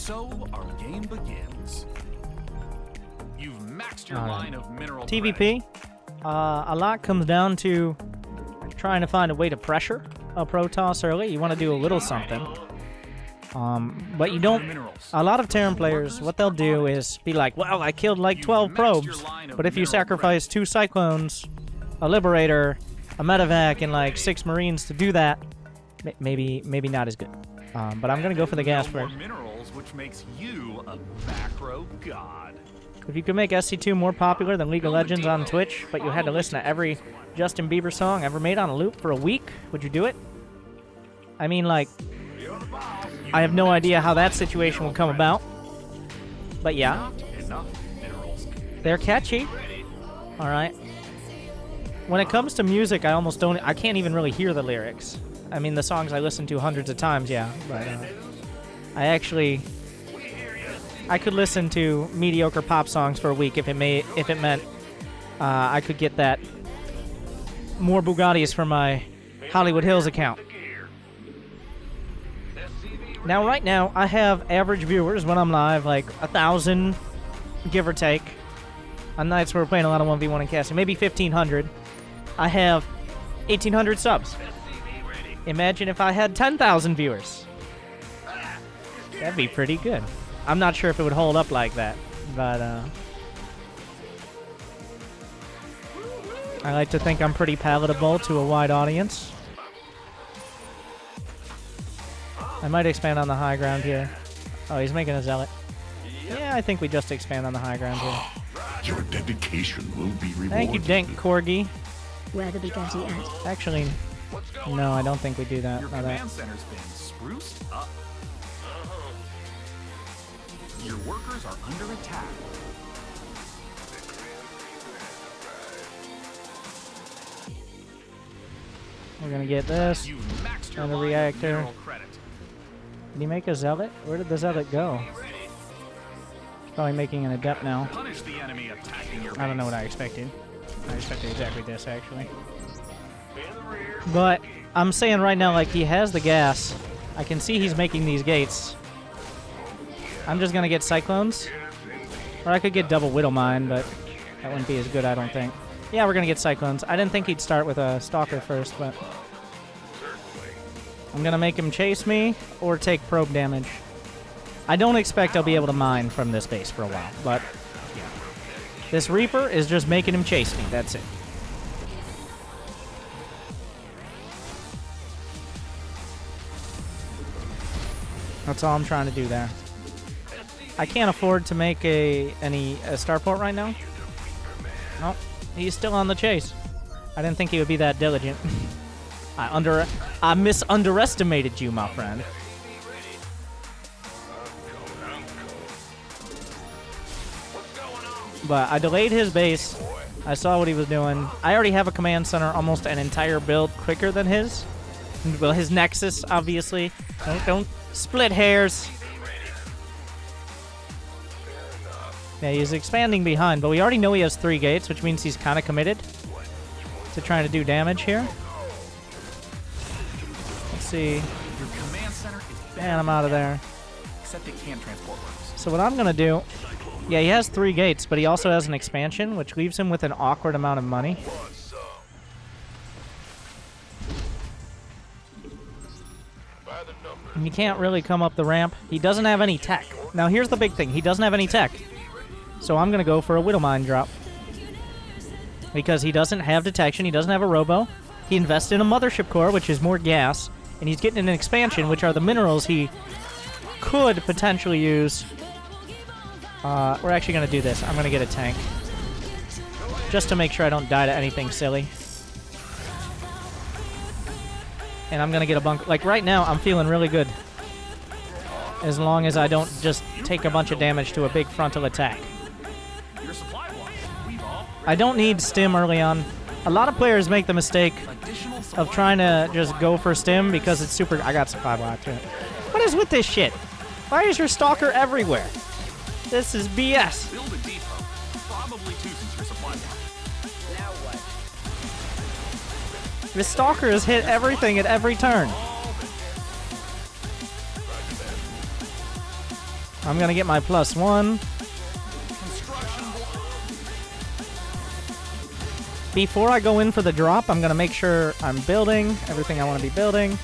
So our game begins. You've maxed your line of mineral TVP. A lot comes down to trying to find a way to pressure a Protoss early. You want to do a little something. But you don't... A lot of Terran players, what they'll do is be like, well, I killed like 12 probes, but if you sacrifice 2 Cyclones, a Liberator, a Medevac, and like 6 Marines to do that, maybe not as good. But I'm going to go for the gas first. Minerals, which makes you a macro god. If you could make SC2 more popular than League of Legends on Twitch, but you had to listen to every Justin Bieber song ever made on a loop for a week, would you do it? I mean, like, I have no idea how that situation will come about. But yeah, they're catchy. All right. When it comes to music, I almost don't... I can't even really hear the lyrics. I mean, the songs I listen to hundreds of times, yeah. But I could listen to mediocre pop songs for a week if it meant I could get that more Bugattis for my Hollywood Hills account. Now, right now, I have average viewers when I'm live, like 1,000, give or take. On nights where we're playing a lot of 1v1 and casting, maybe 1,500. I have 1,800 subs. Imagine if I had 10,000 viewers. That'd be pretty good. I'm not sure if it would hold up like that, but I like to think I'm pretty palatable to a wide audience. I might expand on the high ground here. Oh, he's making a zealot. Yeah, I think we just expand on the high ground here. Your dedication will be rewarded. Thank you, Dank Corgi. Where the Bugatti at? Actually, no, I don't think we do that. Your command center's been spruced up. Your workers are under attack. We're gonna get this and the reactor. Did he make a zealot? Where did the zealot go? He's probably making an adept now. I don't know what I expected. I expected exactly this, actually. But I'm saying right now, like, he has the gas. I can see he's making these gates. I'm just gonna get Cyclones. Or I could get double Widowmine, but that wouldn't be as good, I don't think. Yeah, we're gonna get Cyclones. I didn't think he'd start with a Stalker first, but... I'm gonna make him chase me, or take probe damage. I don't expect I'll be able to mine from this base for a while, but... yeah. This Reaper is just making him chase me, that's it. That's all I'm trying to do there. I can't afford to make any starport right now. Nope, he's still on the chase. I didn't think he would be that diligent. I underestimated you, my friend. But I delayed his base. I saw what he was doing. I already have a command center almost an entire build quicker than his. Well, his Nexus, obviously. Don't split hairs. Yeah, he's expanding behind, but we already know he has 3 gates, which means he's kind of committed to trying to do damage here. Let's see. And I'm out of there. So what I'm going to do... Yeah, he has 3 gates, but he also has an expansion, which leaves him with an awkward amount of money. And he can't really come up the ramp. He doesn't have any tech. Now, here's the big thing. He doesn't have any tech. So I'm going to go for a Widowmine drop. Because he doesn't have detection. He doesn't have a robo. He invested in a mothership core, which is more gas. And he's getting an expansion, which are the minerals he could potentially use. We're actually going to do this. I'm going to get a tank. Just to make sure I don't die to anything silly. And I'm going to get a bunker. Like, right now, I'm feeling really good. As long as I don't just take a bunch of damage to a big frontal attack. I don't need stim early on. A lot of players make the mistake of trying to just go for stim because it's super... I got supply block to it. What is with this shit? Why is your Stalker everywhere? This is BS. Build a depot. Probably 2 since your supply block. Now what? This Stalker has hit everything at every turn. I'm gonna get my +1. Before I go in for the drop, I'm gonna make sure I'm building everything I want to be building.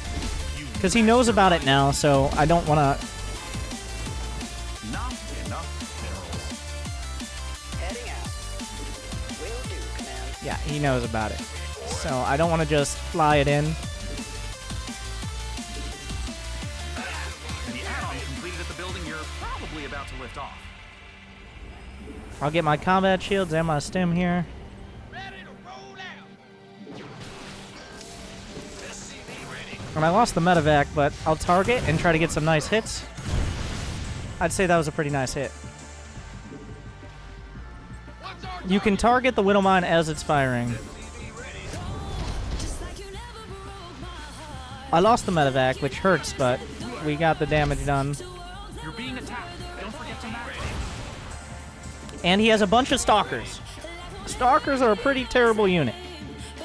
Because he knows about it now, so I don't want to... Not enough minerals. Heading out. Will do, Command. Yeah, he knows about it. So I don't want to just fly it in. The add-on completed at the building you're probably about to lift off. I'll get my combat shields and my stim here. And I lost the medevac, but I'll target and try to get some nice hits. I'd say that was a pretty nice hit. You can target the Widowmine as it's firing. I lost the medevac, which hurts, but we got the damage done. You're being attacked. Don't forget to match. And he has a bunch of Stalkers. Stalkers are a pretty terrible unit,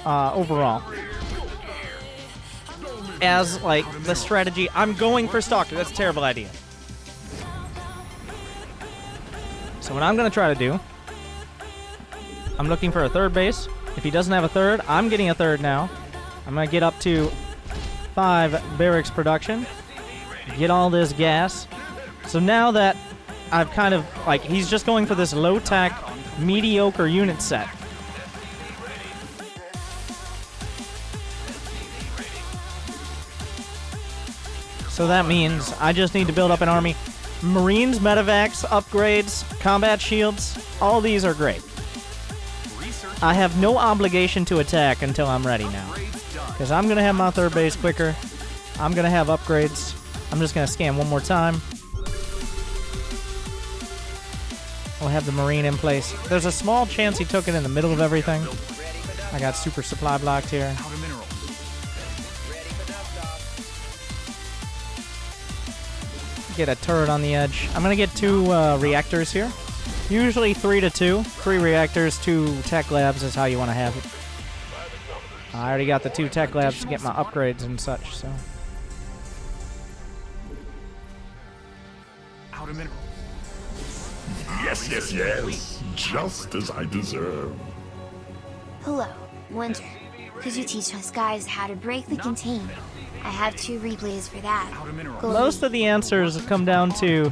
overall. As, like, the strategy, I'm going for Stalker. That's a terrible idea. So what I'm going to try to do, I'm looking for a third base. If he doesn't have a third, I'm getting a third now. I'm going to get up to 5 barracks production. Get all this gas. So now that I've kind of, like, he's just going for this low-tac, mediocre unit set. So that means I just need to build up an army. Marines, medevacs, upgrades, combat shields, all these are great. I have no obligation to attack until I'm ready now. Because I'm going to have my third base quicker. I'm going to have upgrades. I'm just going to scan one more time. We'll have the Marine in place. There's a small chance he took it in the middle of everything. I got super supply blocked here. Out of minerals. Get a turret on the edge. I'm going to get 2 reactors here. Usually 3 to 2. 3 reactors, 2 tech labs is how you want to have it. I already got the 2 tech labs to get my upgrades and such, so. Out of minerals. Yes, yes, yes. Just as I deserve. Hello, Winter. Could you teach us guys how to break the contain? I have 2 replays for that. Out of minerals. Go Most of the answers come down to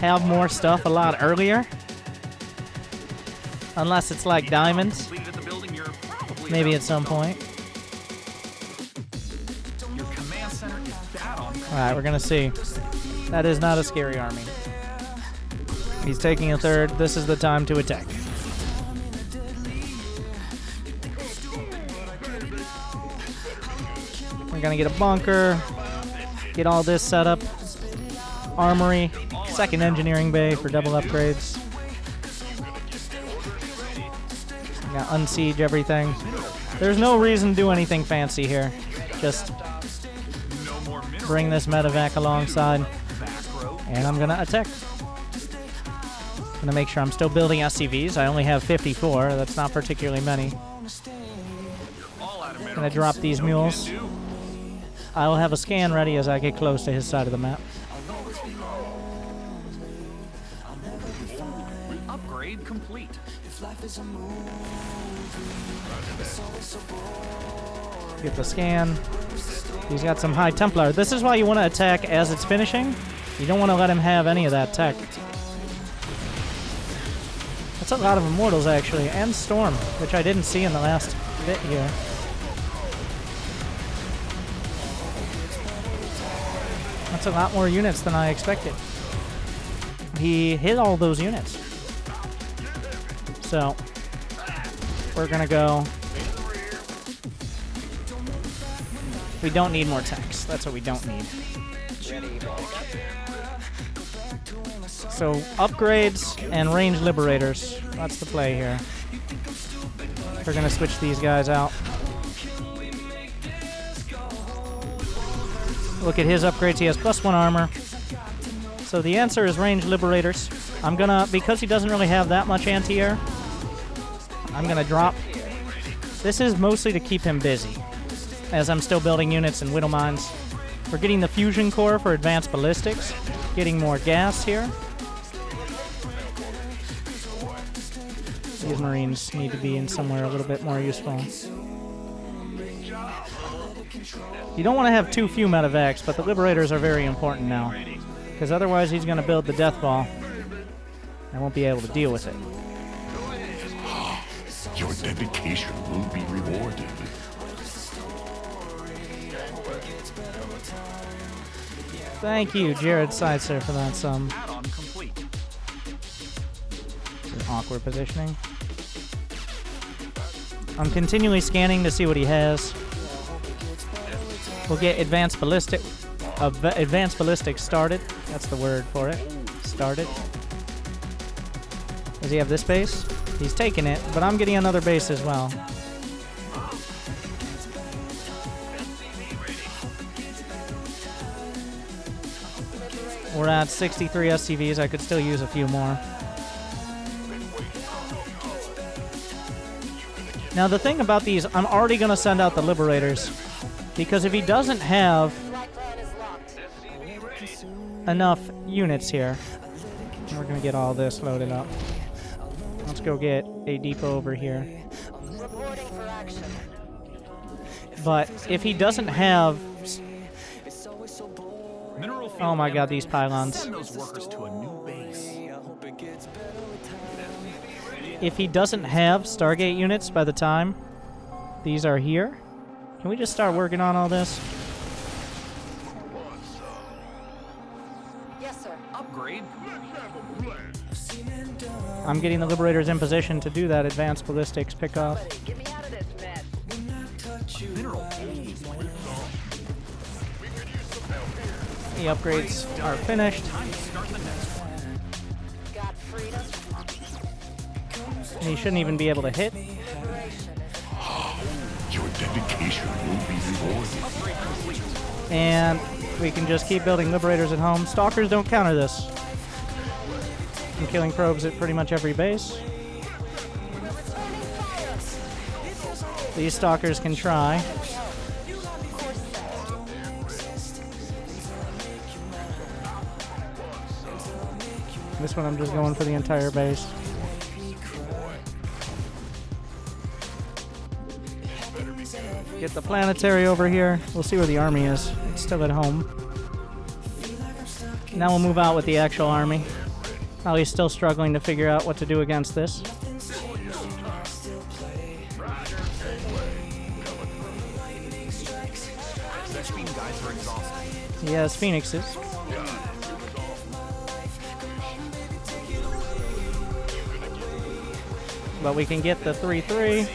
have more stuff a lot earlier. Unless it's like diamonds. Completed at the building you're probably Maybe about at some to lift point. off. Your command center is bad on. Alright, we're gonna see. That is not a scary army. He's taking a third. This is the time to attack. We're gonna get a bunker. Get all this set up. Armory. Second engineering bay for double upgrades. We got unsiege everything. There's no reason to do anything fancy here. Just No more minerals. bring this medevac alongside. Back row. And I'm gonna attack. Gonna make sure I'm still building SCVs. I only have 54. That's not particularly many. All out of minerals. Gonna drop these mules. I'll have a scan ready as I get close to his side of the map. Upgrade complete. Get the scan. He's got some high Templar. This is why you want to attack as it's finishing. You don't want to let him have any of that tech. That's a lot of Immortals, actually, and Storm, which I didn't see in the last bit here. That's a lot more units than I expected. He hit all those units. So, we're gonna go. We don't need more techs. That's what we don't need. So, upgrades and range liberators. That's the play here. We're gonna switch these guys out. Look at his upgrades. He has +1 armor. So the answer is range liberators. I'm gonna, because he doesn't really have that much anti-air, I'm gonna drop. This is mostly to keep him busy, as I'm still building units and Widow Mines. We're getting the fusion core for advanced ballistics. getting more gas here. These Marines need to be in somewhere a little bit more useful. You don't want to have too few medevacs, but the Liberators are very important now. Because otherwise he's going to build the Death Ball. I won't be able to deal with it. Your dedication will be rewarded. Thank you, Jared Seitzer, for that sum. Add-on complete. It's an awkward positioning. I'm continually scanning to see what he has. We'll get advanced ballistics started. That's the word for it. Started. Does he have this base? He's taking it, but I'm getting another base as well. We're at 63 SCVs. I could still use a few more. Now the thing about these, I'm already going to send out the Liberators. Because if he doesn't have enough units here, we're going to get all this loaded up. Let's go get a depot over here. But if he doesn't have... Oh my god, these pylons. Send those workers to a new base. If he doesn't have Stargate units by the time these are here, can we just start working on all this? Yes, sir. Upgrade. I'm getting the Liberators in position to do that advanced ballistics pickoff. Get me out of this mess. Mineral. The upgrades are finished. Time to start the next one. Got freedom. And he shouldn't even be able to hit. Your dedication will be rewarded. Upgrade complete. And we can just keep building Liberators at home. Stalkers don't counter this. I'm killing probes at pretty much every base. These Stalkers can try. This one I'm just going for the entire base. Get the planetary over here. We'll see where the army is. It's still at home. Now we'll move out with the actual army. Ollie's still struggling to figure out what to do against this. X-Beam guys are exhausted. He has Phoenixes. But we can get the 3-3.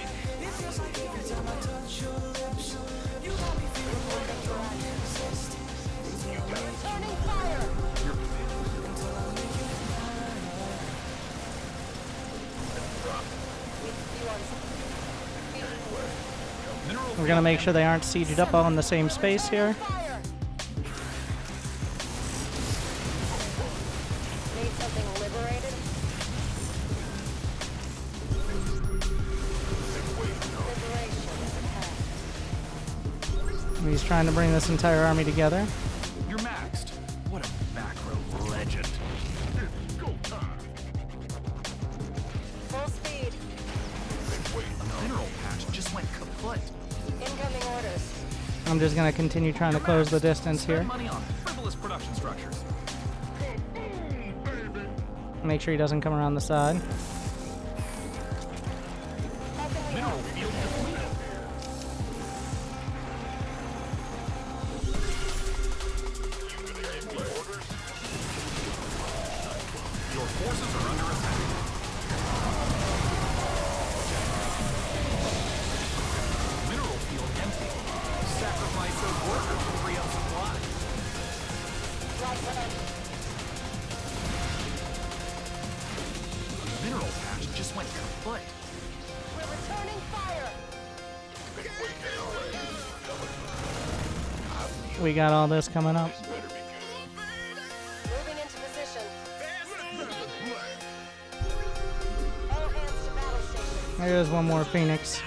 We're gonna make sure they aren't sieged up all in the same space here. Need something liberated? Liberation. He's trying to bring this entire army together. You're maxed. What a macro legend. Full speed. A mineral patch just went kaput. Incoming orders. I'm just gonna continue trying to close the distance here. Spend money on frivolous production structures. Make sure he doesn't come around the side. Mineral field depleted. Your forces are under attack. Mineral field empty. Sacrifice those workers to free up supply. Mineral patch just went kaput. We're returning fire. We got all this coming up. Moving into position. All hands to battle station. There's one more Phoenix.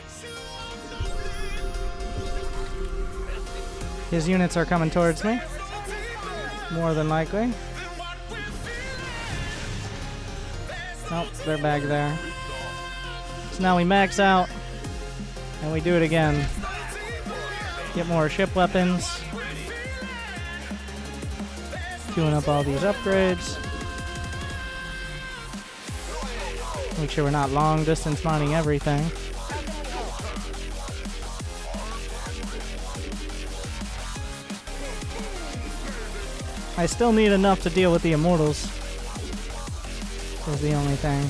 His units are coming towards me. More than likely. Nope, they're back there. So now we max out, and we do it again. Get more ship weapons. Doing up all these upgrades. Make sure we're not long distance mining everything. I still need enough to deal with the Immortals. Is the only thing.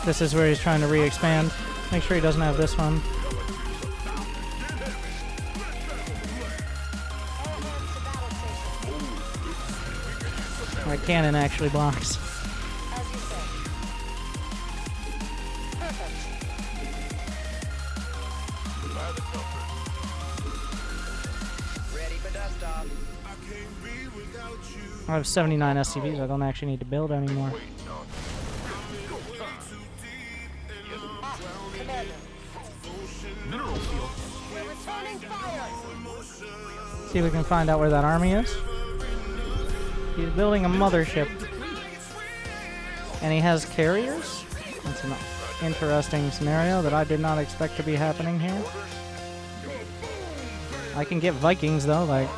This is where he's trying to re-expand. Make sure he doesn't have this one. My cannon actually blocks. I have 79 SCVs. I don't actually need to build anymore. See if we can find out where that army is. He's building a mothership. And he has carriers? That's an interesting scenario that I did not expect to be happening here. I can get Vikings though, like,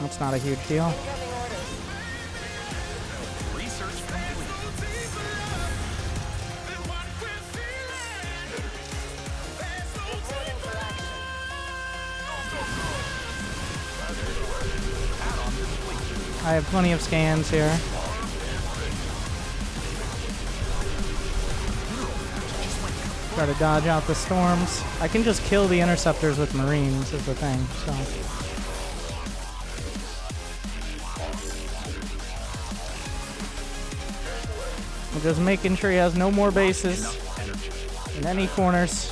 that's not a huge deal. I have plenty of scans here. Try to dodge out the storms. I can just kill the interceptors with Marines is the thing, so. I'm just making sure he has no more bases in any corners.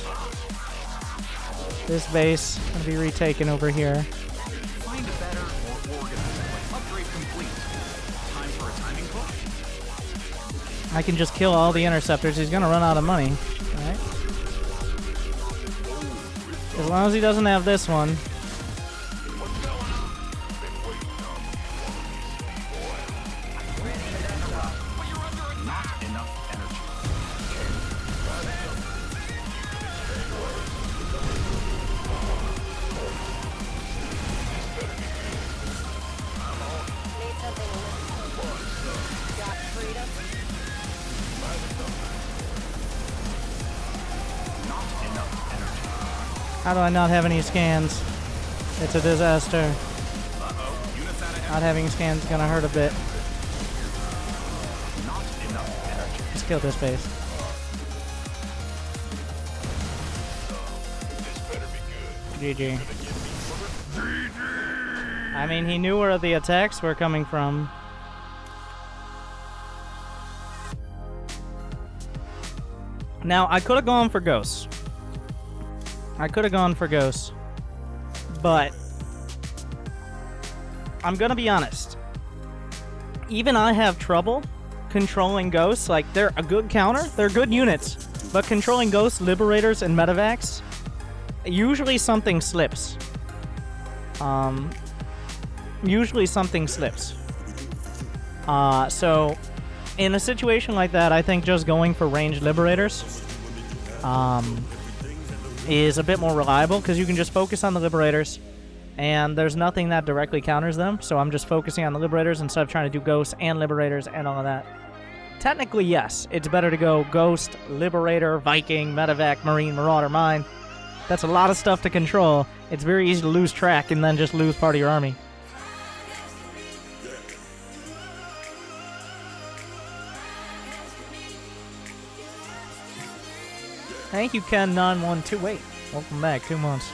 This base will be retaken over here. I can just kill all the interceptors. He's gonna run out of money. Alright. As long as he doesn't have this one. How do I not have any scans? It's a disaster. Not having scans is gonna hurt a bit. Let's kill this base. GG. I mean, he knew where the attacks were coming from. Now, I could have gone for Ghosts. But I'm gonna be honest. Even I have trouble controlling Ghosts. Like, they're a good counter, they're good units, but controlling Ghosts, Liberators, and Medevacs, usually something slips. So in a situation like that, I think just going for ranged Liberators is a bit more reliable, because you can just focus on the Liberators, and there's nothing that directly counters them, so I'm just focusing on the Liberators instead of trying to do Ghosts and Liberators and all of that. Technically, yes, it's better to go Ghost, Liberator, Viking, Medevac, Marine, Marauder, Mine. That's a lot of stuff to control. It's very easy to lose track and then just lose part of your army. Thank you, Ken9128. Welcome back, 2 months.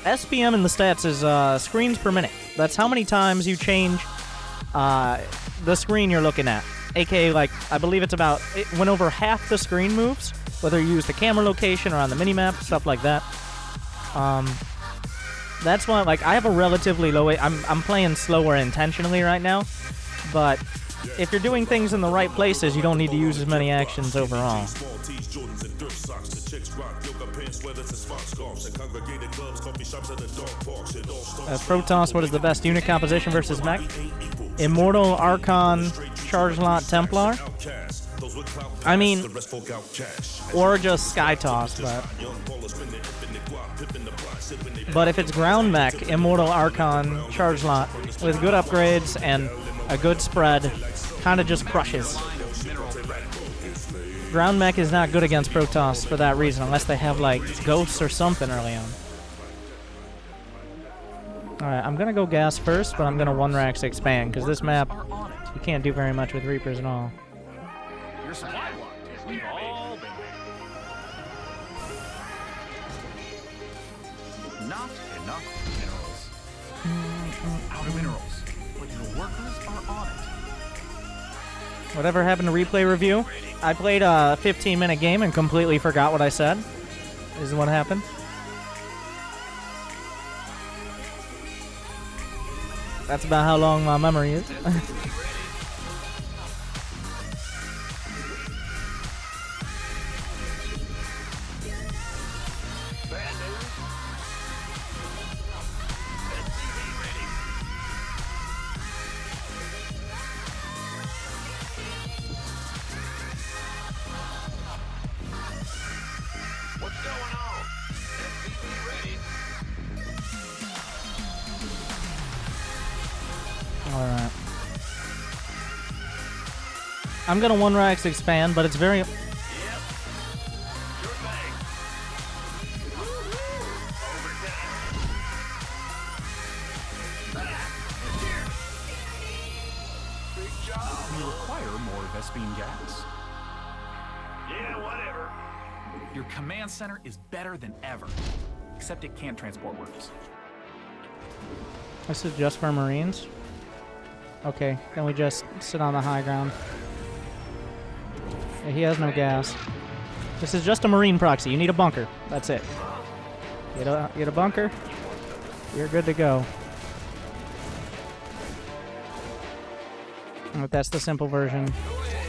SPM in the stats is screens per minute. That's how many times you change the screen you're looking at. AKA, like, I believe it's about when over half the screen moves, whether you use the camera location or on the minimap, stuff like that. That's why, like, I have a relatively low... I'm playing slower intentionally right now, but if you're doing things in the right places, you don't need to use as many actions overall. Protoss, what is the best unit composition versus mech? Immortal, Archon, Charge Lot, Templar? I mean, or just Sky Toss, but if it's ground mech, Immortal, Archon, Charge Lot, with good upgrades and a good spread, kind of just crushes. Ground mech is not good against Protoss for that reason, unless they have, like, ghosts or something early on. Alright, I'm gonna go gas first, but I'm gonna 1-Rax expand, because this map, you can't do very much with Reapers at all. Your supply block. We've all been there. Not enough minerals. Out of minerals. But your workers are on it. Whatever happened to replay review? I played a 15-minute game and completely forgot what I said. This is what happened. That's about how long my memory is. Alright. I'm gonna 1-Rax expand, but it's very... You require more Vespene gas. Yeah, whatever. Your command center is better than ever. Except it can't transport workers. This is just for Marines? Okay, then we just sit on the high ground. Yeah, he has no gas. This is just a Marine proxy. You need a bunker. That's it. Get a bunker. You're good to go. But that's the simple version.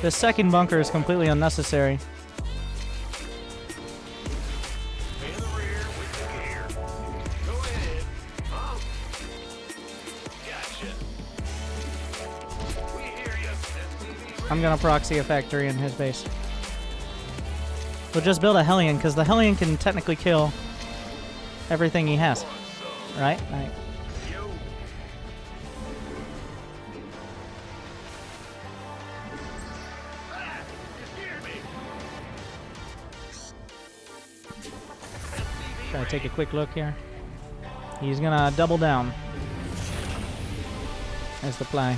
The second bunker is completely unnecessary. I'm gonna proxy a factory in his base. We'll just build a Hellion, because the Hellion can technically kill everything he has. Right? Right. Try to take a quick look here. He's gonna double down. That's the play.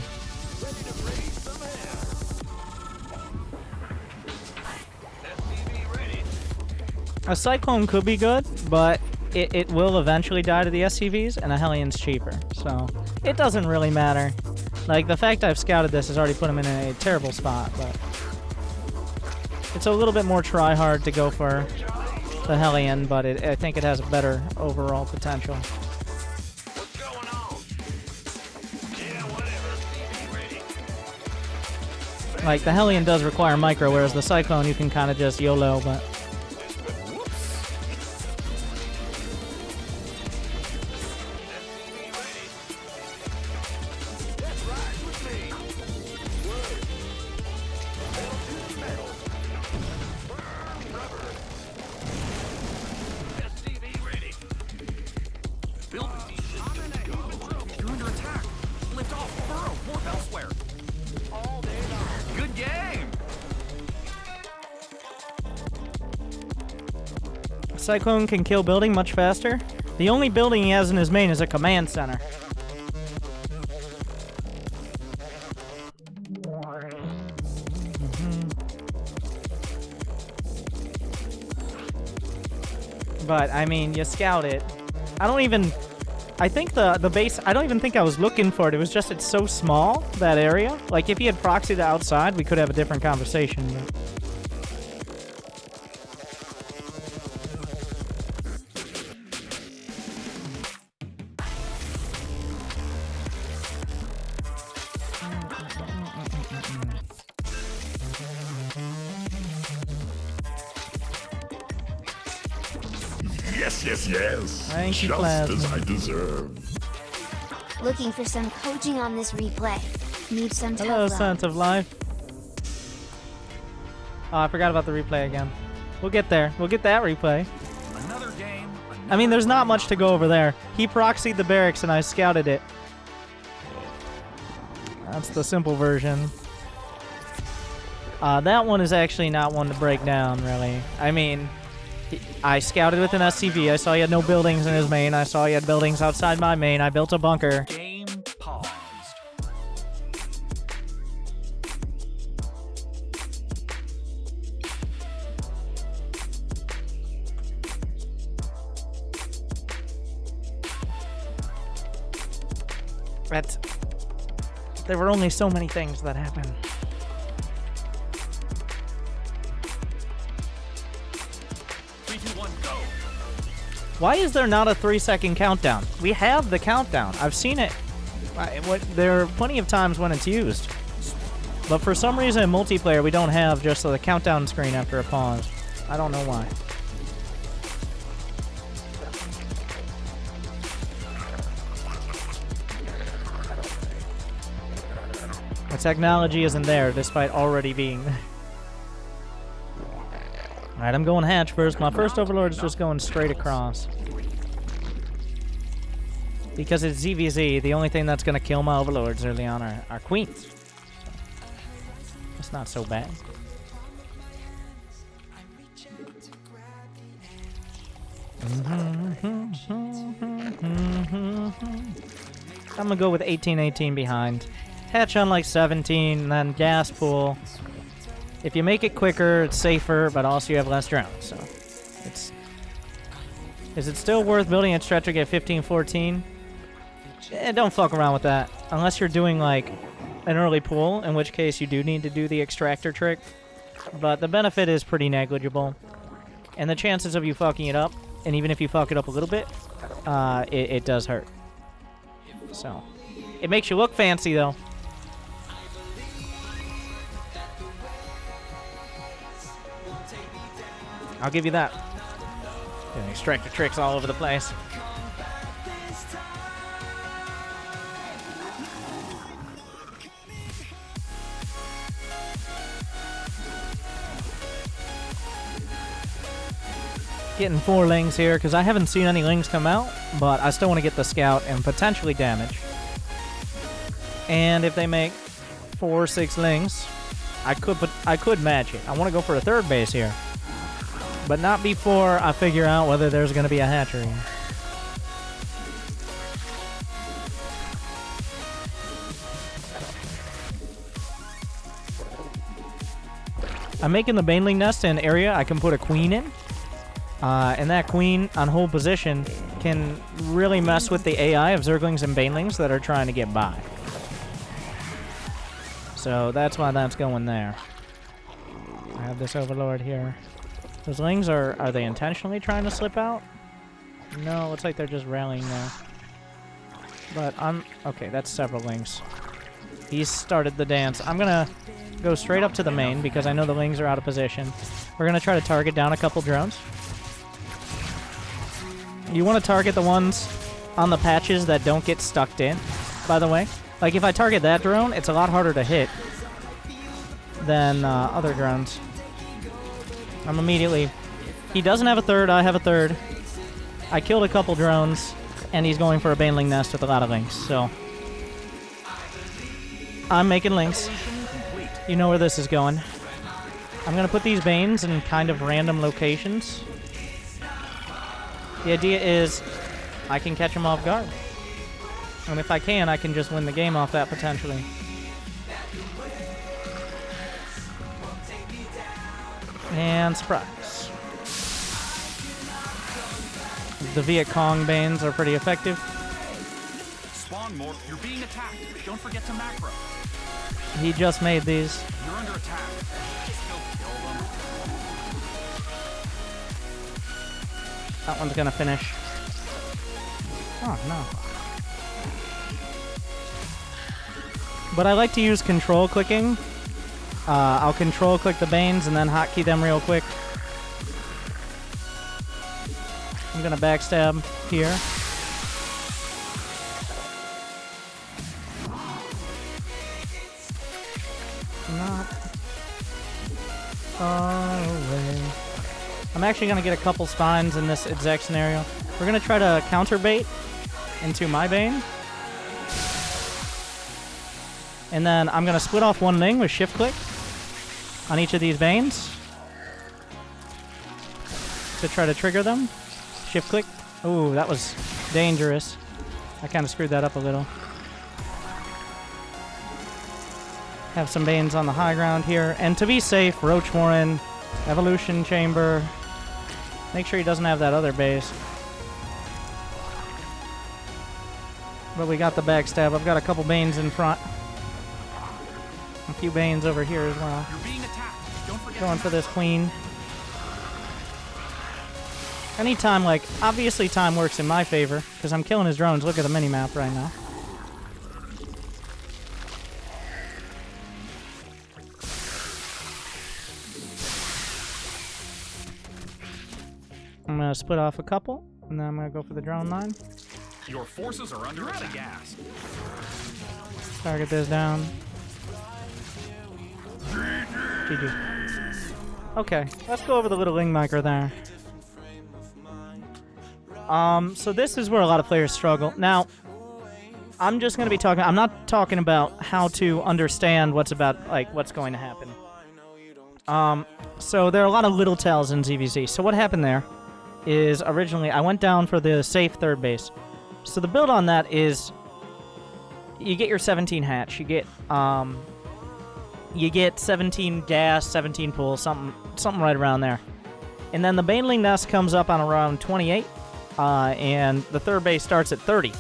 A Cyclone could be good, but it will eventually die to the SCVs, and a Hellion's cheaper, so it doesn't really matter. Like, the fact I've scouted this has already put him in a terrible spot, but it's a little bit more try-hard to go for the Hellion, but I think it has a better overall potential. What's going on? Yeah, whatever. Ready. Like, the Hellion does require micro, whereas the Cyclone you can kind of just YOLO, but... You're under attack. Lift off, burrow, warp elsewhere. All day long. Good game. Cyclone can kill building much faster. The only building he has in his main is a command center. But, I mean, you scout it. I think the base, I don't even think I was looking for it. It was just, it's so small, that area. Like, if he had proxied the outside, we could have a different conversation. But. Yes, yes, yes. Thank you, Just Plasma. as I deserve. Looking for some coaching on this replay. Need some Hello, tough love. Sons of Life. Oh, I forgot about the replay again. We'll get there. We'll get that replay. Another game. I mean, there's not much to go over there. He proxied the barracks and I scouted it. That's the simple version. That one is actually not one to break down, really. I mean, I scouted with an SCV. I saw he had no buildings in his main. I saw he had buildings outside my main. I built a bunker. Game paused. There were only so many things that happened. Three, two, one, go. Why is there not a 3-second countdown? We have the countdown. I've seen it. There are plenty of times when it's used. But for some reason in multiplayer, we don't have just the countdown screen after a pause. I don't know why. The technology isn't there, despite already being there. Alright, I'm going hatch first. My first overlord is just going straight across. Because it's ZVZ, the only thing that's going to kill my overlords early on are queens. It's not so bad. I'm going to go with 18-18 behind. Hatch on like 17, and then gas pool. If you make it quicker, it's safer, but also you have less drones, so it's... Is it still worth building a stretch to get 15-14? Don't fuck around with that. Unless you're doing, like, an early pool, in which case you do need to do the extractor trick. But the benefit is pretty negligible. And the chances of you fucking it up, and even if you fuck it up a little bit, it does hurt. So, it makes you look fancy, though. I'll give you that. Doing extractor tricks all over the place. Getting 4 lings here, because I haven't seen any lings come out, but I still want to get the scout and potentially damage. And if they make 4 or 6 lings, I could match it. I want to go for a 3rd base here. But not before I figure out whether there's going to be a hatchery. I'm making the baneling nest in an area I can put a queen in. And that queen on hold position can really mess with the AI of Zerglings and banelings that are trying to get by. So that's why that's going there. I have this overlord here. Those lings are they intentionally trying to slip out? No, looks like they're just rallying now. But okay, that's several lings. He's started the dance. I'm gonna go straight up to the main because I know the lings are out of position. We're gonna try to target down a couple drones. You want to target the ones on the patches that don't get stuck in, by the way. Like if I target that drone, it's a lot harder to hit than other drones. I'm immediately... He doesn't have a 3rd, I have a 3rd. I killed a couple drones, and he's going for a baneling nest with a lot of links, so... I'm making links. You know where this is going. I'm going to put these banes in kind of random locations. The idea is I can catch them off guard. And if I can, I can just win the game off that potentially. And surprise. The Viet Cong banes are pretty effective. Spawn more. You're being attacked. Don't forget to macro. He just made these. You're under attack. Just go kill them. That one's gonna finish. Oh, no. But I like to use control clicking. I'll control click the banes and then hotkey them real quick. I'm gonna backstab here. Not far away. I'm actually gonna get a couple spines in this exact scenario. We're gonna try to counter bait into my Bane. And then I'm gonna split off one Ling with shift click on each of these Banes to try to trigger them. Shift click. Ooh, that was dangerous. I kind of screwed that up a little. Have some Banes on the high ground here. And to be safe, Roach Warren, Evolution Chamber. Make sure he doesn't have that other base. But we got the backstab. I've got a couple Banes in front. A few Banes over here as well. You're being attacked. Don't forget Going for this queen. Anytime, like, obviously time works in my favor, because I'm killing his drones. Look at the mini-map right now. I'm going to split off a couple, and then I'm going to go for the drone line. Your forces are under attack. Gas. Target this down. GG. Okay, let's go over the little Ling micro there. So this is where a lot of players struggle. Now, I'm just going to be talking... I'm not talking about how to understand what's going to happen. So there are a lot of little tells in ZVZ. So what happened there is originally I went down for the safe third base. So the build on that is you get your 17 hatch, you get 17 gas, 17 pool, something right around there. And then the Baneling nest comes up on around 28, and the third base starts at 30.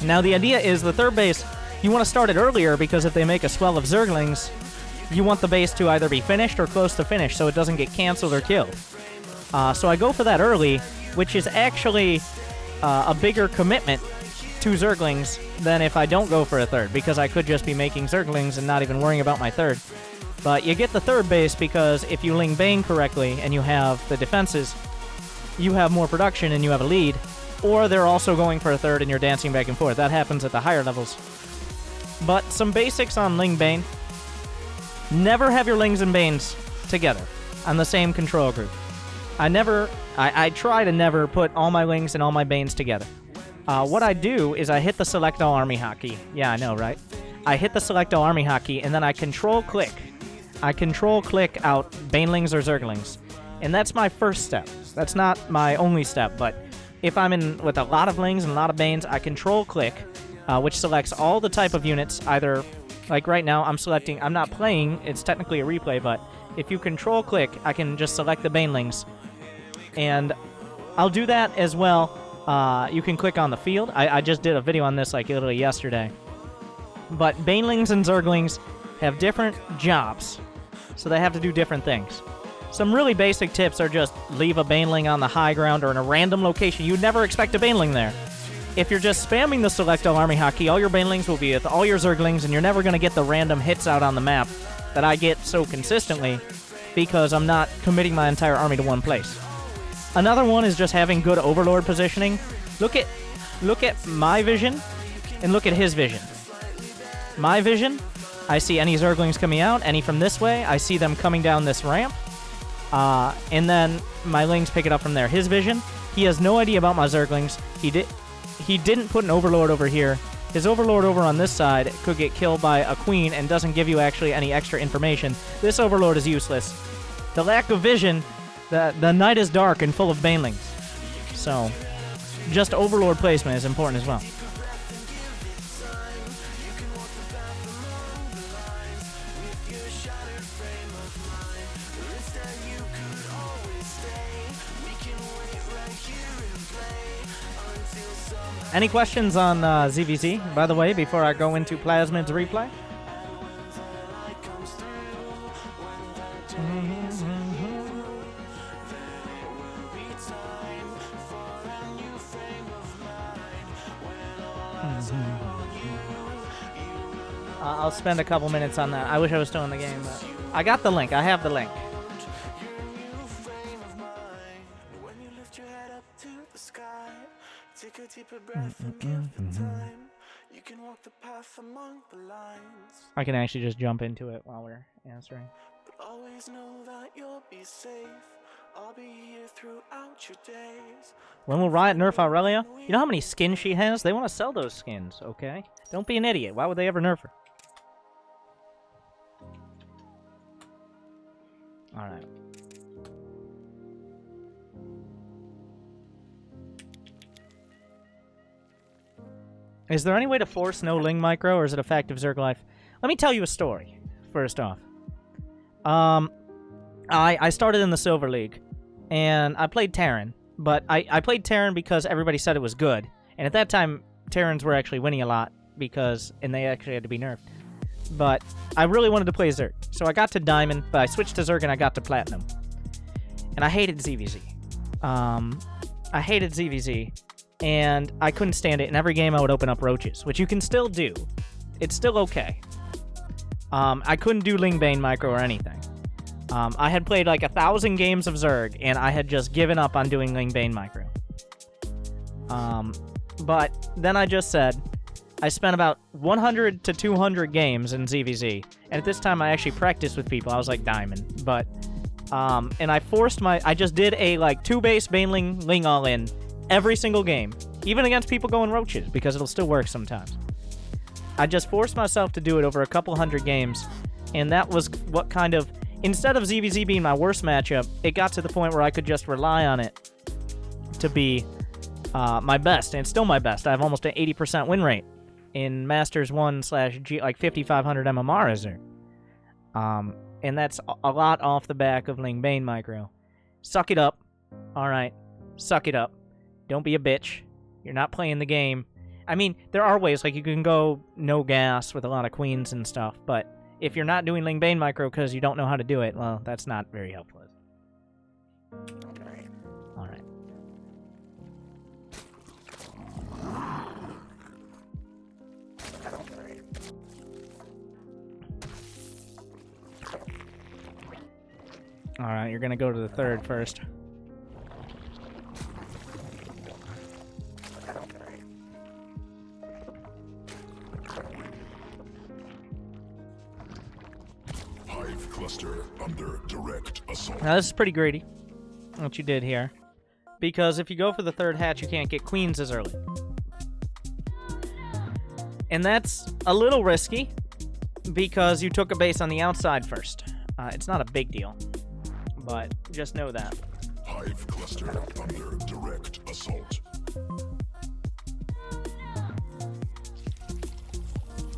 Now the idea is the third base, you want to start it earlier because if they make a swell of Zerglings, you want the base to either be finished or close to finish so it doesn't get canceled or killed. So I go for that early, which is actually a bigger commitment to Zerglings than if I don't go for a third, because I could just be making Zerglings and not even worrying about my third. But you get the third base because if you Ling Bane correctly and you have the defenses, you have more production and you have a lead, or they're also going for a third and you're dancing back and forth. That happens at the higher levels. But some basics on Ling Bane. Never have your Lings and Banes together on the same control group. I try to never put all my Lings and all my Banes together. What I do is I hit the select all army hotkey. Yeah, I know, right? I hit the select all army hotkey and then I control click. I control click out Banelings or Zerglings. And that's my first step. That's not my only step, but if I'm in with a lot of Lings and a lot of Banes, I control click, which selects all the type of units, either, like right now, I'm not playing, it's technically a replay, but if you control click, I can just select the Banelings. And I'll do that as well. You can click on the field. I just did a video on this like literally yesterday. But Banelings and Zerglings have different jobs, so they have to do different things. Some really basic tips are just leave a Baneling on the high ground or in a random location. You'd never expect a Baneling there. If you're just spamming the select all army hotkey, all your Banelings will be with all your Zerglings, and you're never going to get the random hits out on the map that I get so consistently because I'm not committing my entire army to one place. Another one is just having good Overlord positioning. Look at my vision and look at his vision. My vision, I see any Zerglings coming out, any from this way, I see them coming down this ramp. And then my Lings pick it up from there. His vision, he has no idea about my Zerglings. He didn't put an Overlord over here. His Overlord over on this side could get killed by a Queen and doesn't give you actually any extra information. This Overlord is useless. The lack of vision, the night is dark and full of Banelings. So, just Overlord placement is important as well. Any questions on ZVZ, by the way, before I go into Plasmid's replay? I'll spend a couple minutes on that. I wish I was still in the game, but I got the link. I have the link. keep your breath and give it time. You can walk the path among the lines. I can actually just jump into it while we're answering. But always know that you'll be safe. I'll be here throughout your days. When will Riot nerf Aurelia? You know how many skins she has? They want to sell those skins, okay? Don't be an idiot. Why would they ever nerf her? Alright. Is there any way to force no Ling micro, or is it a fact of Zerg life? Let me tell you a story, first off. I started in the Silver League, and I played Terran, but I played Terran because everybody said it was good. And at that time, Terrans were actually winning a lot, and they actually had to be nerfed. But I really wanted to play Zerg, so I got to Diamond, but I switched to Zerg and I got to Platinum. And I hated ZVZ. I hated ZVZ, and I couldn't stand it. In every game, I would open up roaches, which you can still do. It's still okay. I couldn't do Ling Bane micro or anything. I had played like 1,000 games of Zerg, and I had just given up on doing Ling Bane micro. But then I just said, I spent about 100 to 200 games in ZVZ, and at this time I actually practiced with people. I was like Diamond, but and I just did a like 2-base Baneling Ling all-in every single game, even against people going roaches, because it'll still work sometimes. I just forced myself to do it over a couple hundred games, and that was what kind of, instead of ZVZ being my worst matchup, it got to the point where I could just rely on it to be my best, and it's still my best. I have almost an 80% win rate in Masters 1/G, like 5,500 MMR is there. And that's a lot off the back of Ling Bane micro. Suck it up. Alright. Suck it up. Don't be a bitch. You're not playing the game. I mean, there are ways, like you can go no gas with a lot of queens and stuff, but if you're not doing Ling Bane micro because you don't know how to do it, well, that's not very helpful. Alright. Alright, you're gonna go to the third first. Hive cluster under direct assault. Now this is pretty greedy, what you did here. Because if you go for the third hatch, you can't get queens as early. And that's a little risky, because you took a base on the outside first. It's not a big deal, but just know that. Hive cluster under direct assault.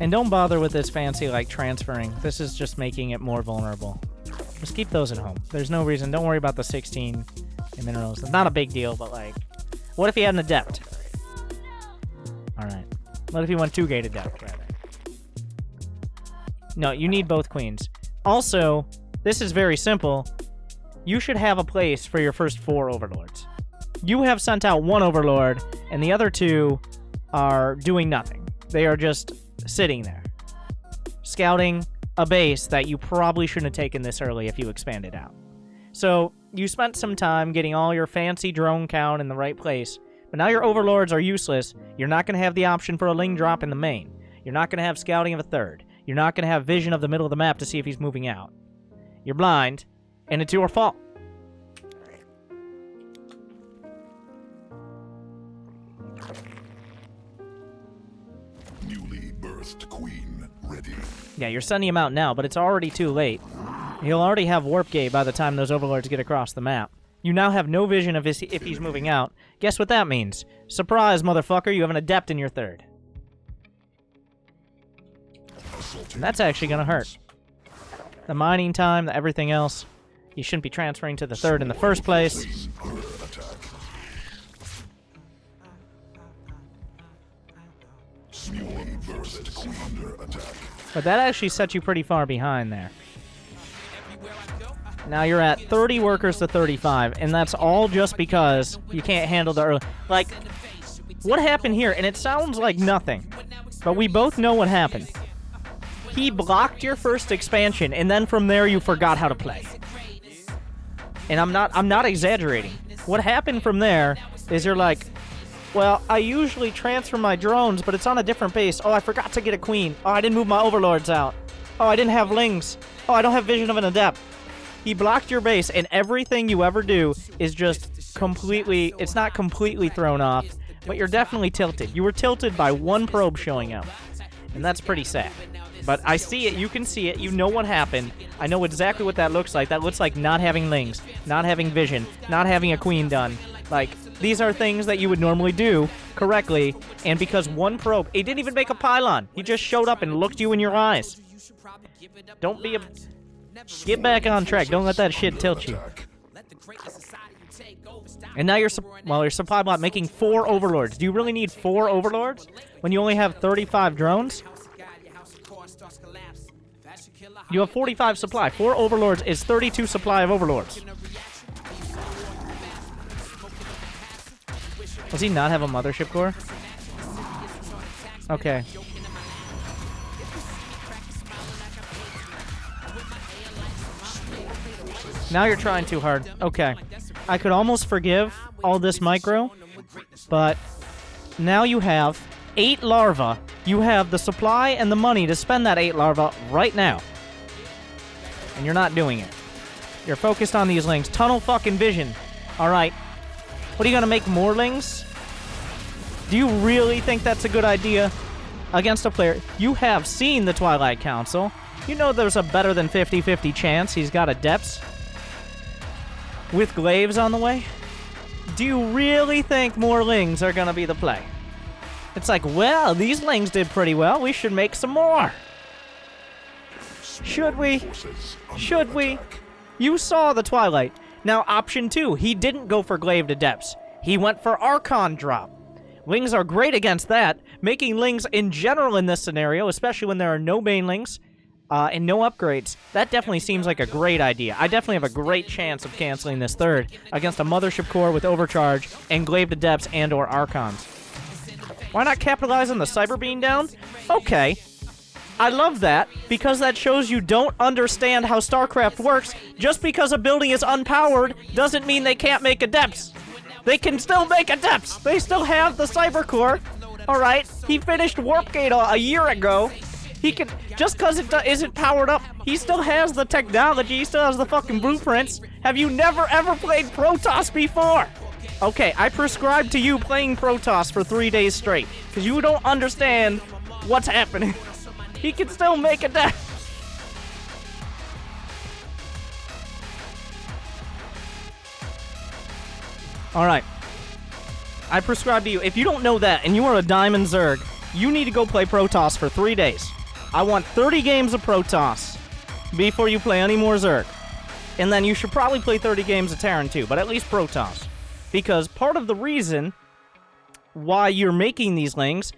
And don't bother with this fancy, like, transferring. This is just making it more vulnerable. Just keep those at home. There's no reason. Don't worry about the 16 in minerals. It's not a big deal, but, like, what if he had an adept? Alright. What if he went 2-gate adept, rather? No, you need both queens. Also, this is very simple. You should have a place for your first 4 overlords. You have sent out 1 overlord, and the other 2 are doing nothing. They are just sitting there, scouting a base that you probably shouldn't have taken this early if you expanded out. So you spent some time getting all your fancy drone count in the right place, but now your overlords are useless. You're not going to have the option for a Ling drop in the main. You're not going to have scouting of a third. You're not going to have vision of the middle of the map to see if he's moving out. You're blind, and it's your fault. Newly birthed queen ready. Yeah, you're sending him out now, but it's already too late. He'll already have warp gate by the time those overlords get across the map. You now have no vision of if he's moving out. Guess what that means? Surprise, motherfucker, you have an adept in your third. And that's actually gonna hurt. The mining time, the everything else. You shouldn't be transferring to the third in the first place. But that actually set you pretty far behind there. Now you're at 30 workers to 35, and that's all just because you can't handle the early... Like, what happened here? And it sounds like nothing, but we both know what happened. He blocked your first expansion, and then from there you forgot how to play. And I'm not exaggerating. What happened from there is you're like, Well, I usually transfer my drones, but it's on a different base. Oh, I forgot to get a queen. Oh, I didn't move my overlords out. Oh, I didn't have lings. Oh, I don't have vision of an adept. He blocked your base, and everything you ever do is just completely... It's not completely thrown off, but you're definitely tilted. You were tilted by one probe showing up, and that's pretty sad. But I see it. You can see it. You know what happened. I know exactly what that looks like. That looks like not having lings, not having vision, not having a queen done. Like, these are things that you would normally do correctly, and because one probe... He didn't even make a pylon. He just showed up and looked you in your eyes. Don't be a... Get back on track. Don't let that shit tilt you. And now your supply bot making 4 overlords. Do you really need 4 overlords when you only have 35 drones? You have 45 supply. 4 overlords is 32 supply of overlords. Does he not have a mothership core? Okay. Now you're trying too hard. Okay. I could almost forgive all this micro, but now you have 8 larvae. You have the supply and the money to spend that 8 larvae right now. And you're not doing it. You're focused on these lings. Tunnel fucking vision. Alright. What, are you gonna make more lings? Do you really think that's a good idea against a player? You have seen the Twilight Council. You know there's a better than 50-50 chance he's got adepts with glaives on the way. Do you really think more lings are gonna be the play? It's like, well, these lings did pretty well. We should make some more. Should we? Should we? You saw the Twilight. Now, option 2. He didn't go for Glaved Adepts. He went for Archon drop. Lings are great against that. Making lings in general in this scenario, especially when there are no banelings and no upgrades, that definitely seems like a great idea. I definitely have a great chance of canceling this third against a Mothership Core with Overcharge and Glaved Adepts and or Archons. Why not capitalize on the Cyber Beam down? Okay. I love that, because that shows you don't understand how StarCraft works. Just because a building is unpowered doesn't mean they can't make adepts. They can still make adepts. They still have the Cyber Core. Alright, he finished Warp Gate a year ago. He can, just because it isn't powered up, he still has the technology, he still has the fucking blueprints. Have you never ever played Protoss before? Okay, I prescribe to you playing Protoss for 3 days straight, because you don't understand what's happening. He can still make a death. Alright. I prescribe to you, if you don't know that, and you are a Diamond Zerg, you need to go play Protoss for 3 days. I want 30 games of Protoss before you play any more Zerg. And then you should probably play 30 games of Terran too, but at least Protoss. Because part of the reason why you're making these lings,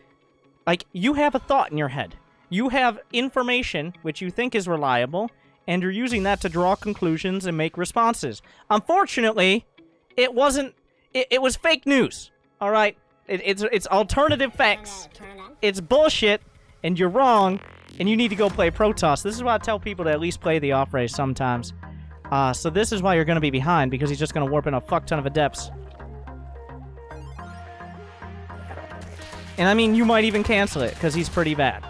like, you have a thought in your head. You have information which you think is reliable, and you're using that to draw conclusions and make responses. Unfortunately, it wasn't... It was fake news, alright? It's alternative facts. It's bullshit, and you're wrong, and you need to go play Protoss. This is why I tell people to at least play the off-race sometimes. So this is why you're going to be behind, because he's just going to warp in a fuck ton of adepts. And I mean, you might even cancel it, because he's pretty bad.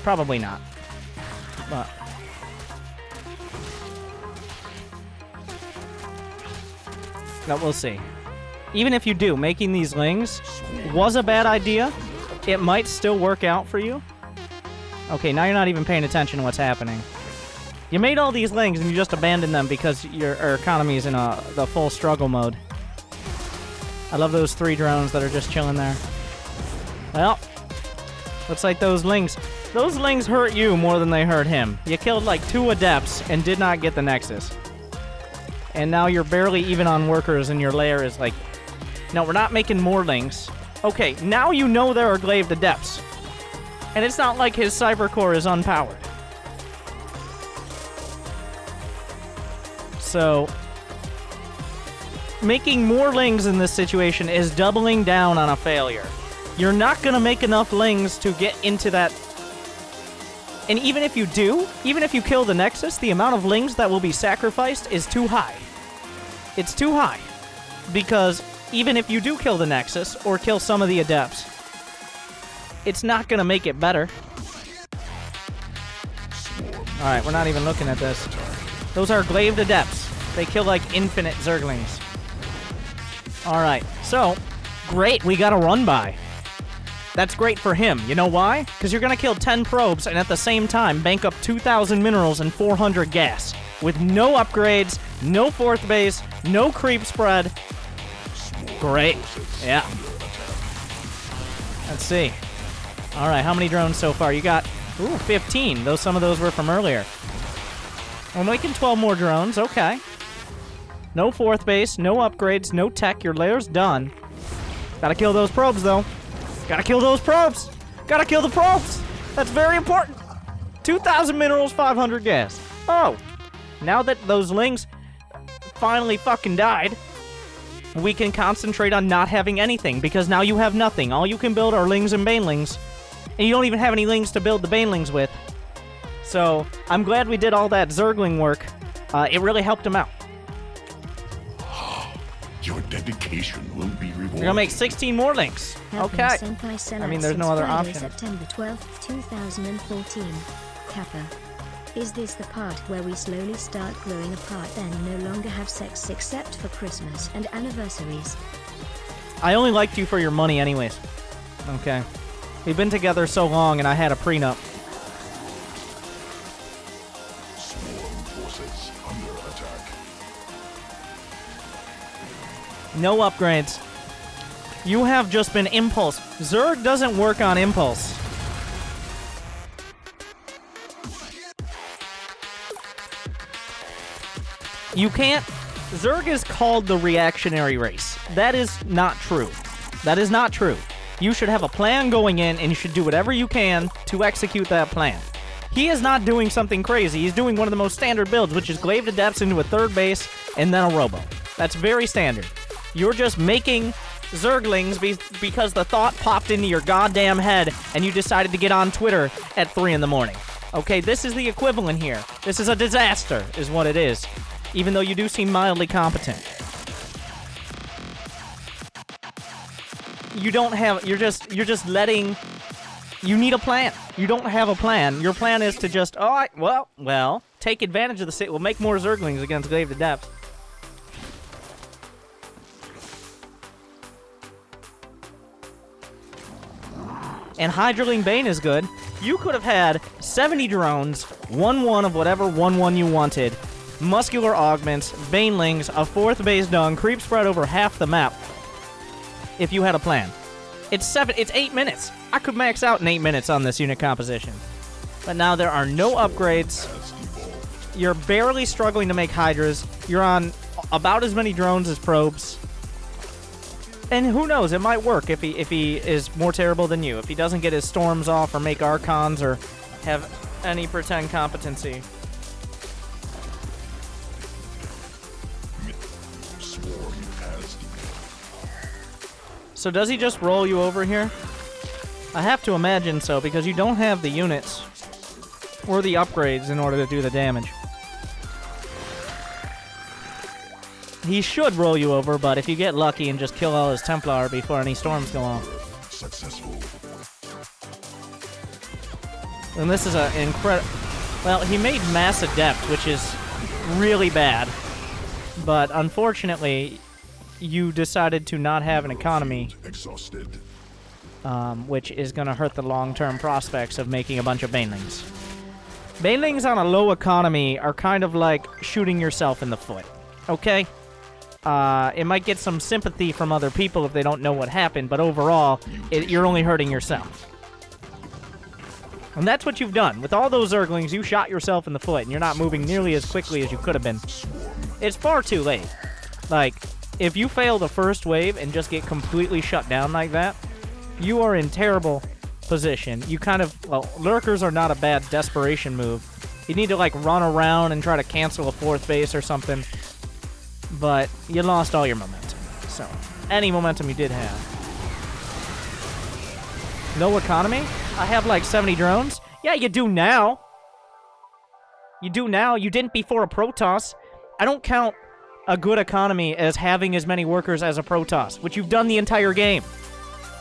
Probably not. But... no, we'll see. Even if you do, making these lings was a bad idea. It might still work out for you. Okay, now you're not even paying attention to what's happening. You made all these lings and you just abandoned them because your economy is in the full struggle mode. I love those 3 drones that are just chilling there. Well, looks like those lings hurt you more than they hurt him. You killed like 2 adepts and did not get the Nexus. And now you're barely even on workers and your lair is like... no, we're not making more lings. Okay, now you know there are Glaved Adepts. And it's not like his Cyber Core is unpowered. So... making more lings in this situation is doubling down on a failure. You're not gonna make enough lings to get into that... and even if you do, even if you kill the Nexus, the amount of lings that will be sacrificed is too high. It's too high. Because even if you do kill the Nexus or kill some of the Adepts, it's not gonna make it better. Alright, we're not even looking at this. Those are Glaved Adepts. They kill like infinite Zerglings. Alright, so, great, we got a run by. That's great for him. You know why? Because you're gonna kill 10 probes and at the same time bank up 2,000 minerals and 400 gas. With no upgrades, no fourth base, no creep spread. Great. Yeah. Let's see. Alright, how many drones so far? You got, 15. Some of those were from earlier. We're making 12 more drones. Okay. No fourth base, no upgrades, no tech. Your lair's done. Gotta kill those probes, though. Gotta kill those probes. Gotta kill the probes. That's very important. 2,000 minerals, 500 gas. Oh. Now that those lings finally fucking died, we can concentrate on not having anything, because now you have nothing. All you can build are lings and banelings, and you don't even have any lings to build the banelings with. So, I'm glad we did all that Zergling work. It really helped him out. Your dedication will be rewarded. You're gonna make 16 more links. Okay. I mean, there's no other option. September 12th, 2014. Kappa. Is this the part where we slowly start growing apart, then no longer have sex except for Christmas and anniversaries? I only liked you for your money anyways. Okay. We've been together so long and I had a prenup. Swarm forces under attack. No upgrades. You have just been impulse. Zerg doesn't work on impulse. You can't... Zerg is called the reactionary race. That is not true. That is not true. You should have a plan going in, and you should do whatever you can to execute that plan. He is not doing something crazy. He's doing one of the most standard builds, which is Glaved Adepts into a third base, and then a Robo. That's very standard. You're just making Zerglings because the thought popped into your goddamn head, and you decided to get on Twitter at 3 in the morning. Okay, this is the equivalent here. This is a disaster, is what it is. Even though you do seem mildly competent. You don't have... You're just letting... You need a plan. You don't have a plan. Your plan is to just... Oh, well, take advantage of the city. We'll make more Zerglings against Glaved Adepts. And Hydraling Bane is good. You could have had 70 drones, 1-1 of whatever 1-1 you wanted, muscular augments, banelings, a fourth base dung, creep spread over half the map. If you had a plan. It's 8 minutes. I could max out in 8 minutes on this unit composition. But now there are no upgrades. You're barely struggling to make Hydras. You're on about as many drones as probes. And who knows, it might work if he is more terrible than you. If he doesn't get his storms off or make Archons or have any pretend competency. So does he just roll you over here? I have to imagine so, because you don't have the units or the upgrades in order to do the damage. He should roll you over, but if you get lucky and just kill all his Templar before any storms go off. Successful. And this is an incredible... Well, he made Mass Adept, which is really bad. But unfortunately, you decided to not have an economy. Exhausted. Which is going to hurt the long-term prospects of making a bunch of Banelings. Banelings on a low economy are kind of like shooting yourself in the foot. Okay? It might get some sympathy from other people if they don't know what happened, but overall, you're only hurting yourself. And that's what you've done. With all those Zerglings, you shot yourself in the foot, and you're not moving nearly as quickly as you could have been. It's far too late. Like, if you fail the first wave and just get completely shut down like that, you are in terrible position. You kind of... Well, Lurkers are not a bad desperation move. You need to, like, run around and try to cancel a fourth base or something. But you lost all your momentum. So, any momentum you did have. No economy? I have like 70 drones? Yeah, you do now. You do now. You didn't before a Protoss. I don't count a good economy as having as many workers as a Protoss, which you've done the entire game.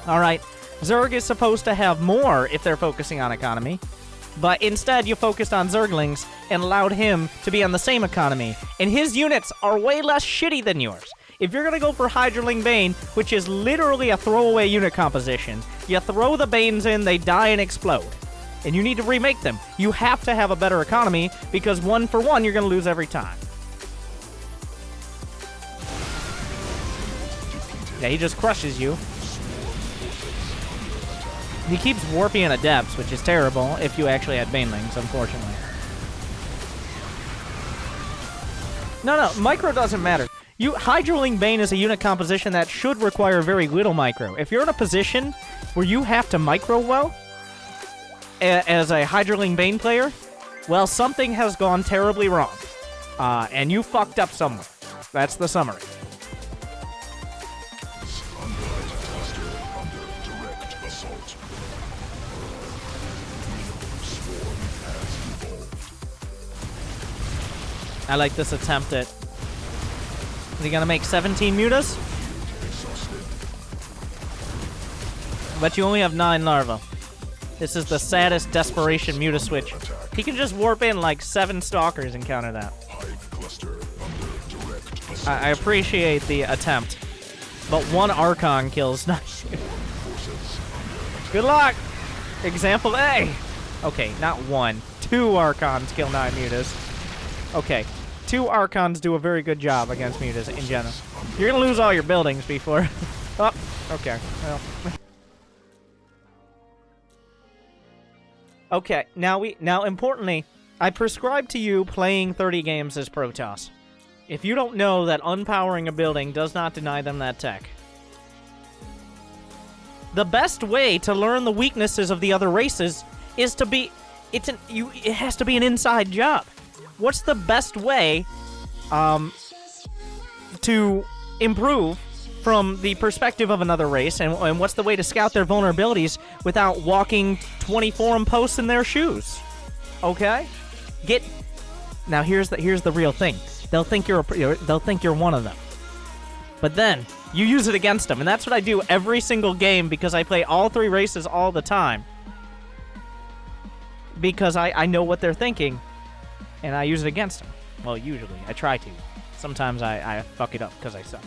Alright, Zerg is supposed to have more if they're focusing on economy, but instead you focused on Zerglings and allowed him to be on the same economy, and his units are way less shitty than yours. If you're gonna go for Hydroling Bane, which is literally a throwaway unit composition, you throw the Banes in, they die and explode. And you need to remake them. You have to have a better economy, because 1 for 1, you're gonna lose every time. Yeah, he just crushes you. He keeps warping in adepts, which is terrible if you actually had Banelings, unfortunately. No, micro doesn't matter. Hydroling Bane is a unit composition that should require very little micro. If you're in a position where you have to micro well, as a Hydroling Bane player, well, something has gone terribly wrong. And you fucked up somewhere. That's the summary. I like this attempt at... Is he gonna make 17 mutas? But you only have 9 larvae. This is the saddest desperation muta switch. He can just warp in like 7 stalkers and counter that. I appreciate the attempt, but 1 Archon kills 9. Good luck! Example A! Okay, not 1. 2 Archons kill 9 mutas. Okay, 2 Archons do a very good job against mutas in general. You're gonna lose all your buildings before... Oh, okay. Well... Okay, now importantly, I prescribe to you playing 30 games as Protoss. If you don't know that unpowering a building does not deny them that tech. The best way to learn the weaknesses of the other races is to be... It has to be an inside job. What's the best way to improve from the perspective of another race, and what's the way to scout their vulnerabilities without walking 20 forum posts in their shoes? Okay? Now here's the real thing. They'll think you're one of them. But then you use it against them, and that's what I do every single game because I play all 3 races all the time. Because I know what they're thinking, and I use it against them. Well, usually I try to. Sometimes I fuck it up because I suck.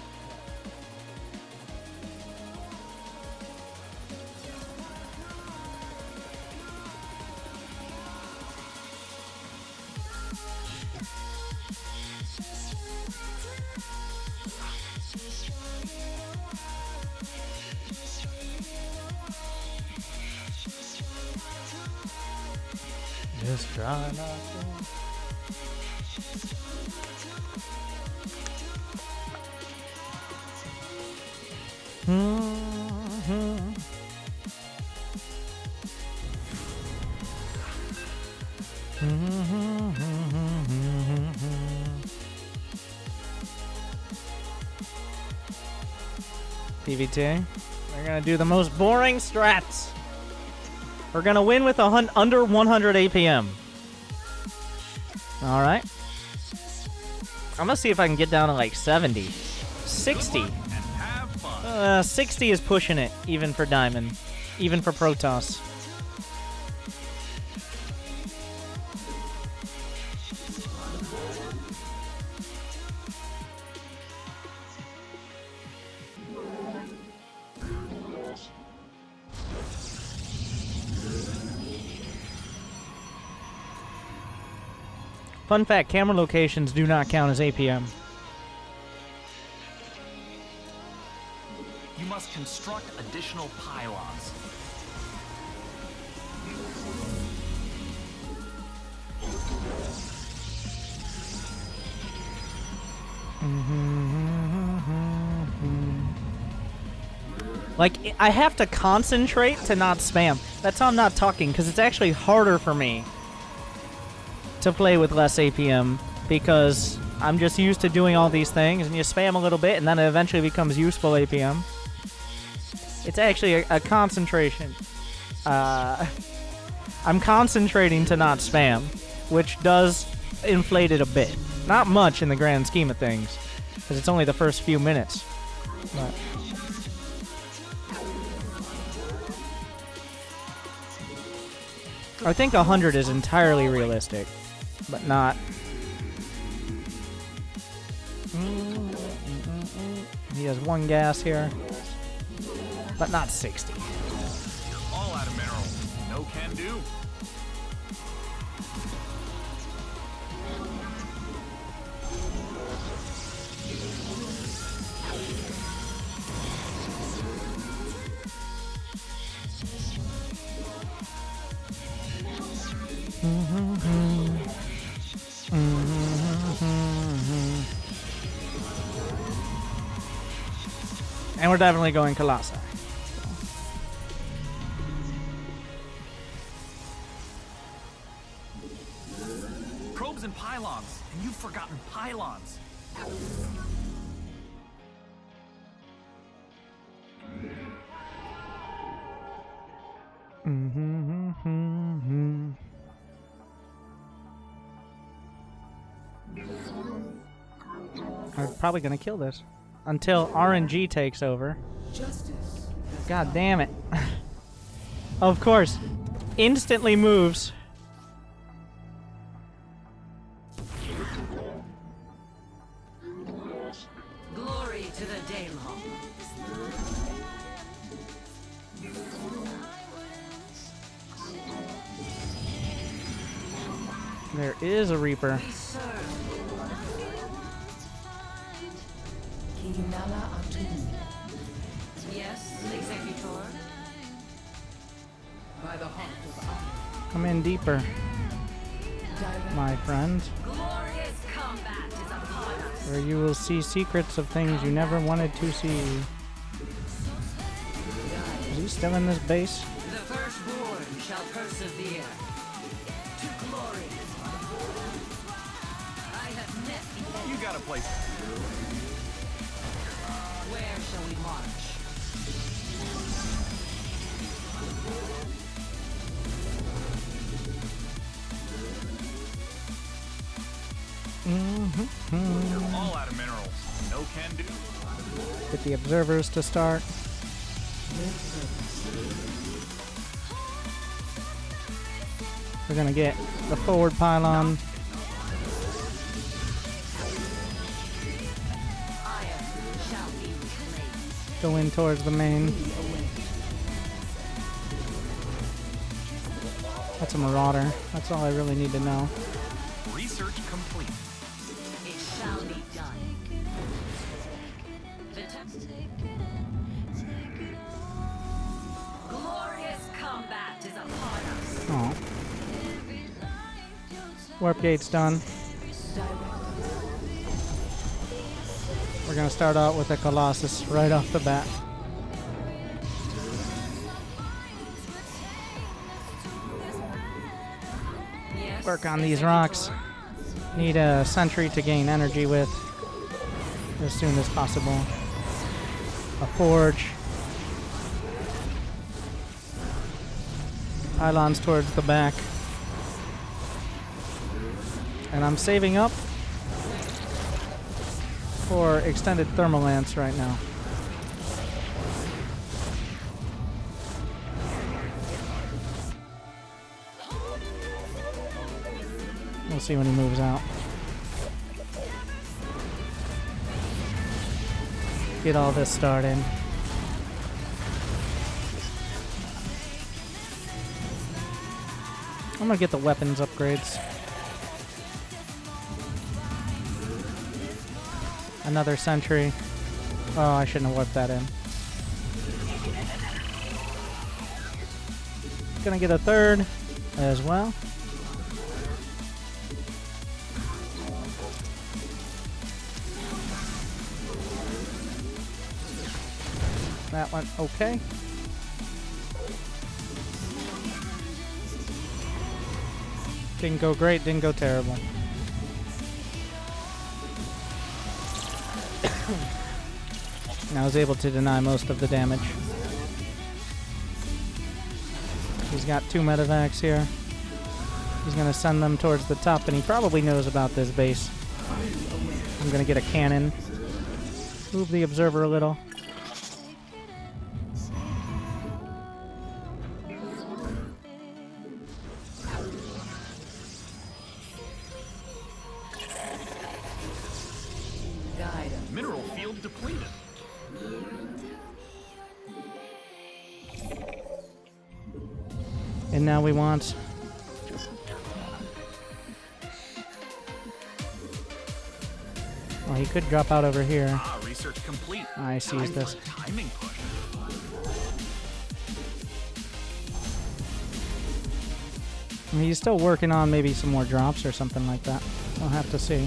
Just try not to. PVT. We're gonna do the most boring strats. We're gonna win with under 100 APM. Alright. I'm gonna see if I can get down to like 70. 60. 60 is pushing it, even for Diamond. Even for Protoss. Fun fact, camera locations do not count as APM. You must construct additional pylons. Like, I have to concentrate to not spam. That's how I'm not talking, because it's actually harder for me to play with less APM, because I'm just used to doing all these things, and you spam a little bit, and then it eventually becomes useful APM. It's actually a concentration. I'm concentrating to not spam, which does inflate it a bit. Not much in the grand scheme of things, Because it's only the first few minutes. But I think 100 is entirely realistic, but not. He has 1 gas here, but not 60. All out of minerals. No can do. And we're definitely going Colossi. Probes and pylons, and you've forgotten pylons. I'm probably gonna kill this until RNG takes over. God damn it. Of course. Instantly moves. Glory to the Daylong. There is a Reaper. We serve. King Nala Atun. Yes, Executor. By the heart of honor. Come in deeper, my friend, Glorious combat is upon us. where you will see secrets of things you never wanted to see. Is he still in this base? The firstborn shall persevere to glory. I have met the end. You got a place. Where shall we march? All out of minerals. No can do. Get the observers to start. We're gonna get the forward pylon. Iron shall be reclaimed. Go in towards the main. That's a marauder. That's all I really need to know. Research complete. It shall be done. The glorious combat is upon us. Oh. Warp gate's done. We're gonna start out with a Colossus right off the bat. Yes, Work on these rocks. Need a sentry to gain energy with as soon as possible. A forge. Pylons towards the back. And I'm saving up for extended thermal lance right now. We'll see when he moves out. Get all this started. I'm gonna get the weapons upgrades. Another sentry. Oh, I shouldn't have warped that in. Gonna get a third as well. That went okay. Didn't go great, didn't go terrible. And I was able to deny most of the damage. He's got 2 medevacs here. He's gonna send them towards the top, and he probably knows about this base. I'm gonna get a cannon Move the observer a little. Mineral field depleted. And now we want... Well, he could drop out over here. Ah, research complete. I seized this. Timing push. I mean, he's still working on maybe some more drops or something like that. We'll have to see.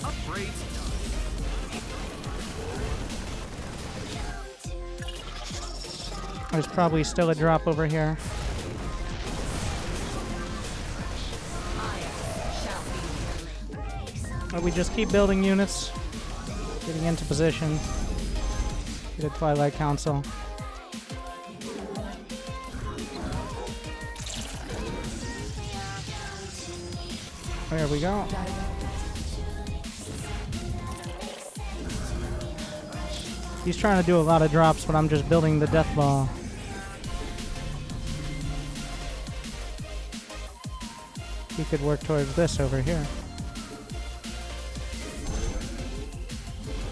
Upgrades There's probably still a drop over here. But we just keep building units, getting into position. Get a Twilight Council. There we go. He's trying to do a lot of drops, but I'm just building the death ball. He could work towards this over here.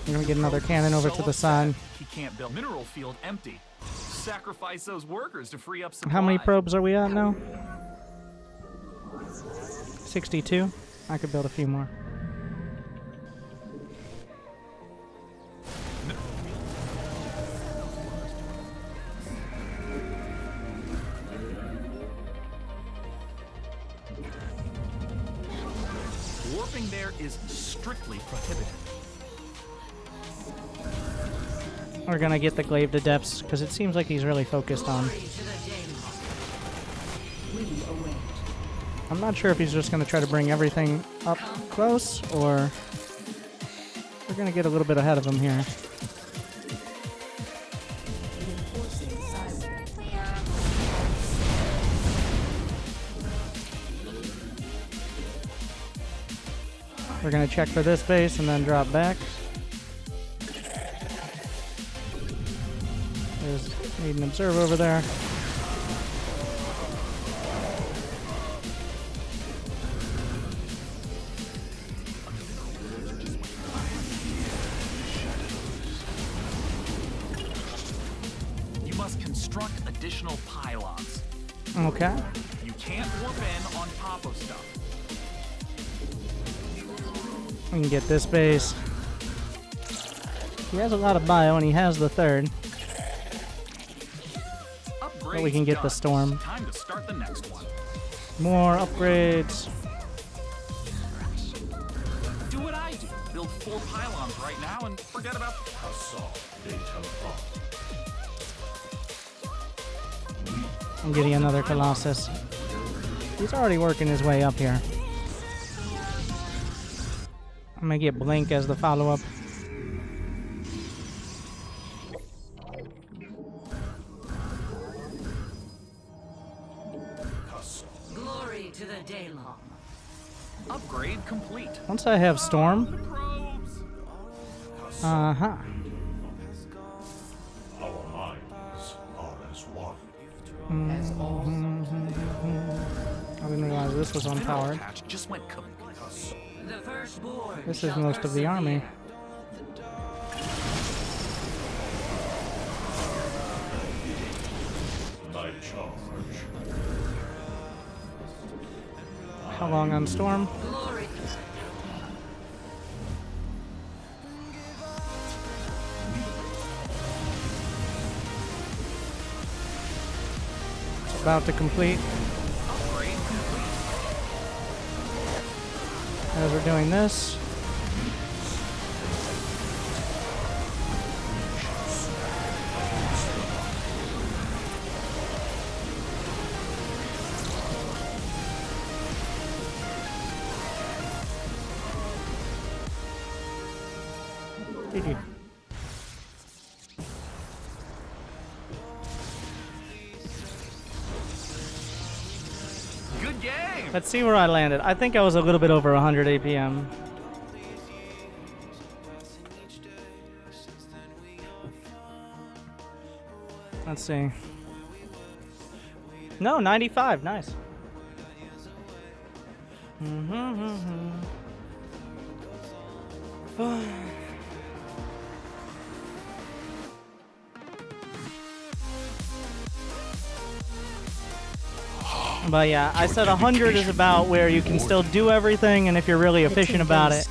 We're gonna get another cannon over to the side. He can't build. Mineral field empty. Sacrifice those workers to free up supply. How many probes are we at now? 62. I could build a few more. Warping there is strictly prohibited. We're gonna get the glaive to depths because it seems like he's really focused on. I'm not sure if he's just gonna try to bring everything up close or we're gonna get a little bit ahead of him here. We're gonna check for this base and then drop back. Need an observer over there. You must construct additional pylons. Okay. You can't warp in on top of stuff. We can get this base. He has a lot of bio and he has the third. But we can get the storm. Time to start the next one. More upgrades. Do what I do. Build 4 pylons right now and forget about I'm getting another Colossus. He's already working his way up here. I'm gonna get Blink as the follow-up. Glory to the Daylong. upgrade complete. Once I have Storm. Uh-huh. Our minds are as one. I didn't realize this was unpowered. Just went The firstborn This is shall most of the army. Night charge. How long on Storm? Glory. It's about to complete. As we're doing this. GG. Good Good game. Let's see where I landed. I think I was a little bit over 100 APM. Let's see. No, 95. Nice. But yeah, I said 100 is about where you can still do everything, and if you're really efficient about it.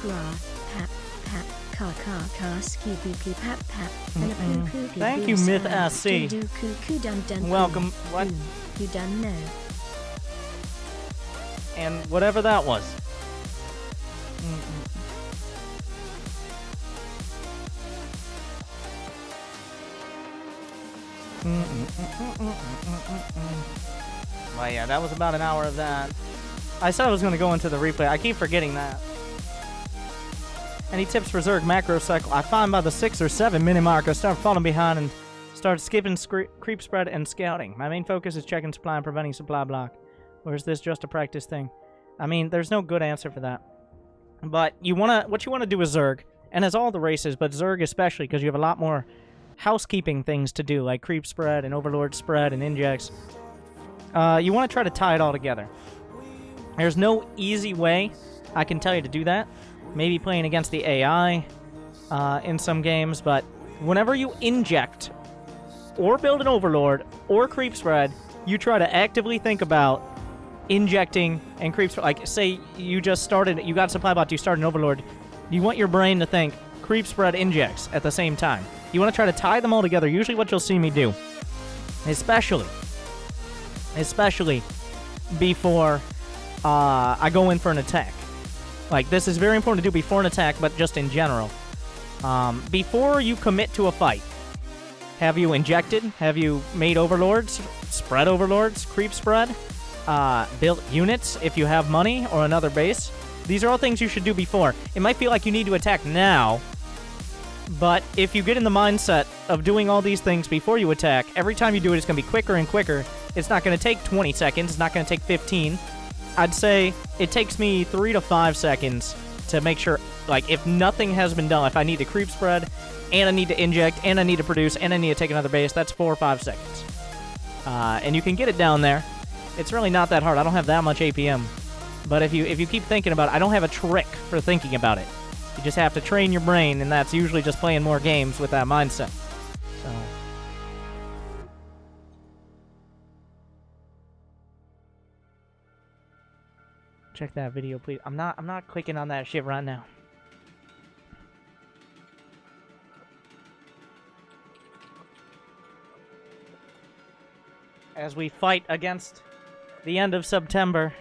Thank you, Myth SC. Welcome. What? You done know. And whatever that was. Well, yeah, that was about an hour of that. I said I was going to go into the replay. I keep forgetting that. Any tips for Zerg macro cycle? I find by the 6 or 7 minute mark I start falling behind and start skipping creep spread and scouting. My main focus is checking supply and preventing supply block. Or is this just a practice thing? I mean, there's no good answer for that. But what you want to do with Zerg, and as all the races, but Zerg especially, because you have a lot more housekeeping things to do, like creep spread and overlord spread and injects. You want to try to tie it all together. There's no easy way I can tell you to do that. Maybe playing against the AI in some games, but whenever you inject or build an overlord or creep spread, you try to actively think about injecting and creep spread. Like, say you just started, you got supply bot, you start an overlord. You want your brain to think creep spread injects at the same time. You want to try to tie them all together. Usually what you'll see me do, especially before I go in for an attack. Like, this is very important to do before an attack, but just in general. Before you commit to a fight, have you injected? Have you made overlords? Spread overlords? Creep spread? Built units if you have money or another base? These are all things you should do before. It might feel like you need to attack now, but if you get in the mindset of doing all these things before you attack, every time you do it, it's going to be quicker and quicker. It's not going to take 20 seconds. It's not going to take 15. I'd say it takes me 3 to 5 seconds to make sure, like, if nothing has been done, if I need to creep spread, and I need to inject, and I need to produce, and I need to take another base, that's 4 or 5 seconds. And you can get it down there. It's really not that hard. I don't have that much APM. But if you keep thinking about it, I don't have a trick for thinking about it. You just have to train your brain, and that's usually just playing more games with that mindset. So... check that video, please. I'm not clicking on that shit right now. As we fight against the end of September.